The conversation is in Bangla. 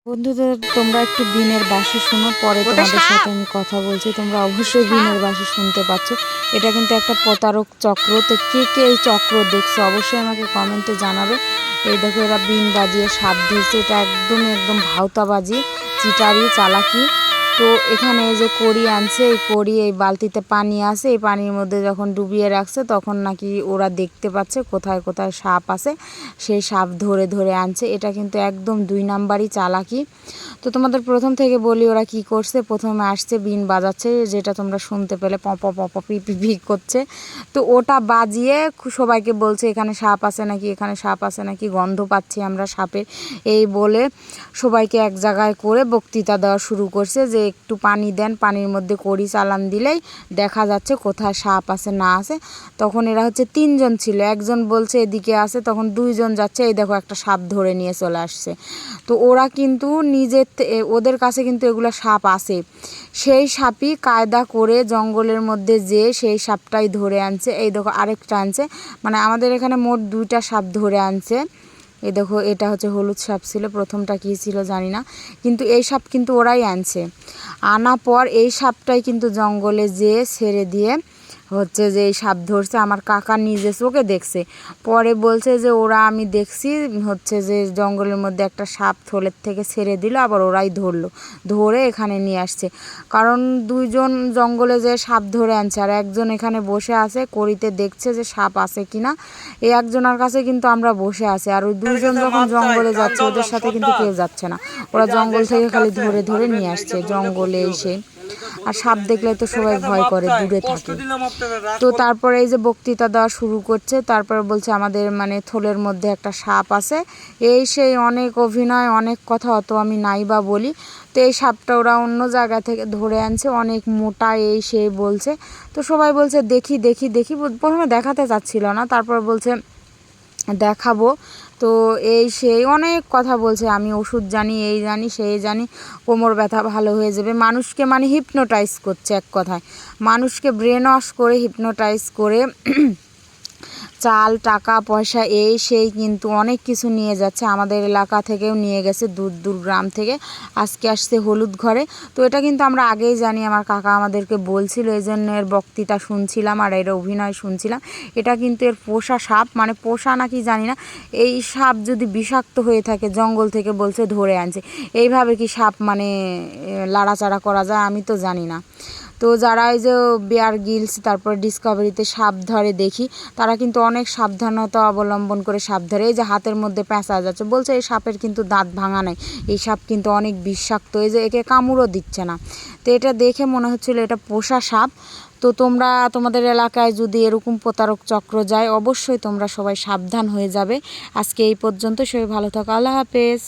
বন্ধুদের তোমরা একটু বিনের বাঁশি শোনো, পরে তোমাদের সাথে আমি কথা বলছি। তোমরা অবশ্যই বিনের বাঁশি শুনতে পাচ্ছ। এটা কিন্তু একটা প্রতারক চক্র। তো কে কে এই চক্র দেখছো অবশ্যই আমাকে কমেন্টে জানাবে। এই দেখো এরা বিন বাজিয়ে সাপ ধরছে, এটা একদম ভাওতাবাজি, চিটারি, চালাকি। তো এখানে এই যে কড়ি আনছে, এই কড়ি এই বালতিতে পানি আছে, এই পানির মধ্যে যখন ডুবিয়ে রাখছে তখন নাকি ওরা দেখতে পাচ্ছে কোথায় কোথায় সাপ আছে, সেই সাপ ধরে ধরে আনছে। এটা কিন্তু একদম 2 নাম্বারই চালাকি। তো তোমাদের প্রথম থেকে বলি ওরা কি করছে। প্রথমে আসছে বিন বাজাচ্ছে, যেটা তোমরা শুনতে পেলে পপ পপ পি পি করছে। তো ওটা বাজিয়ে সবাইকে বলছে এখানে সাপ আছে নাকি, এখানে সাপ আছে নাকি, গন্ধ পাচ্ছি আমরা সাপের, এই বলে সবাইকে এক জায়গায় করে বক্তৃতা দেওয়া শুরু করছে যে একটু পানি দেন, পানির মধ্যে কড়ি চালান দিলেই দেখা যাচ্ছে কোথায় সাপ আছে না আছে। তখন এরা হচ্ছে 3 জন ছিল, একজন বলছে এদিকে আছে, তখন 2 জন যাচ্ছে, এই দেখো একটা সাপ ধরে নিয়ে চলে আসছে। তো ওরা কিন্তু নিজের ওদের কাছে কিন্তু এগুলো সাপ আছে, সেই সাপই কায়দা করে জঙ্গলের মধ্যে যে সেই সাপটাই ধরে আনছে। এই দেখো আরেকটা আনছে, মানে আমাদের এখানে মোট 2টা সাপ ধরে আনছে। এই দেখো এটা হচ্ছে হলুদ সাপ ছিল, প্রথমটা কী ছিল জানি না, কিন্তু এই সাপ কিন্তু ওরাই আনছে। আনা পর এই সাপটাই কিন্তু জঙ্গলে যেয়ে ছেড়ে দিয়ে হচ্ছে যে এই সাপ ধরছে। আমার কাকা নিজে চোখে দেখছে, পরে বলছে যে ওরা আমি দেখছি হচ্ছে যে জঙ্গলের মধ্যে একটা সাপ থলের থেকে ছেড়ে দিল, আবার ওরাই ধরলো, ধরে এখানে নিয়ে আসছে। কারণ 2 জন জঙ্গলে যে সাপ ধরে আনছে আর একজন এখানে বসে আছে কড়িতে দেখছে যে সাপ আছে কিনা। এই একজনের কাছে কিন্তু আমরা বসে আছি, আর ওই 2 জন যখন জঙ্গলে যাচ্ছে ওদের সাথে কিন্তু কেউ যাচ্ছে না, ওরা জঙ্গল থেকে খালি ধরে ধরে নিয়ে আসছে জঙ্গলে এসে। আর সাপ দেখলে তো সবাই ভয় করে, দূরে থাকে। তো তারপরে এই যে বক্তৃতা দেওয়া শুরু করছে, তারপরে বলছে আমাদের মানে থলের মধ্যে একটা সাপ আছে, এই সেই অনেক অভিনয়, অনেক কথা, অত আমি নাই বা বলি। তো এই সাপটা ওরা অন্য জায়গা থেকে ধরে আনছে, অনেক মোটা, এই সেই বলছে। তো সবাই বলছে দেখি দেখি দেখি, প্রথমে দেখাতে চাচ্ছিল না, তারপর বলছে দেখাবো। তো এই সেই অনেক কথা বলছে, আমি ওষুধ জানি, এই জানি, সেই জানি, কোমর ব্যথা ভালো হয়ে যাবে। মানুষকে মানে হিপনোটাইজ করছে, এক কথায় মানুষকে ব্রেন ওয়াশ করে হিপনোটাইজ করে চাল, টাকা পয়সা, এই সেই কিন্তু অনেক কিছু নিয়ে যাচ্ছে। আমাদের এলাকা থেকেও নিয়ে গেছে, দূর দূর গ্রাম থেকে আজকে আসছে হলুদ ঘরে। তো এটা কিন্তু আমরা আগেই জানি, আমার কাকা আমাদেরকে বলছিল, এই জন্য এর বক্তৃতা শুনছিলাম আর এর অভিনয় শুনছিলাম। এটা কিন্তু এর পোষা সাপ, মানে পোষা নাকি জানি না। এই সাপ যদি বিষাক্ত হয়ে থাকে জঙ্গল থেকে বলছে ধরে আনছে, এইভাবে কি সাপ মানে লাড়াচাড়া করা যায়, আমি তো জানি না। তো যারা এই যে বেয়ার গ্রিলস তারপর ডিসকভারিতে সাপ ধরে দেখি, তারা কিন্তু অনেক সাবধানতা অবলম্বন করে সাপ ধরে। এই যে হাতের মধ্যে পেঁচা যাচ্ছে, বলছে এই সাপের কিন্তু দাঁত ভাঙা নাই, এই সাপ কিন্তু অনেক বিষাক্ত, এই যে একে কামড়ও দিচ্ছে না। তো এটা দেখে মনে হচ্ছিল এটা পোষা সাপ। তো তোমরা তোমাদের এলাকায় যদি এরকম প্রতারক চক্র যায় অবশ্যই তোমরা সবাই সাবধান হয়ে যাবে। আজকে এই পর্যন্ত, সবাই ভালো থাকো, আল্লাহ হাফেজ।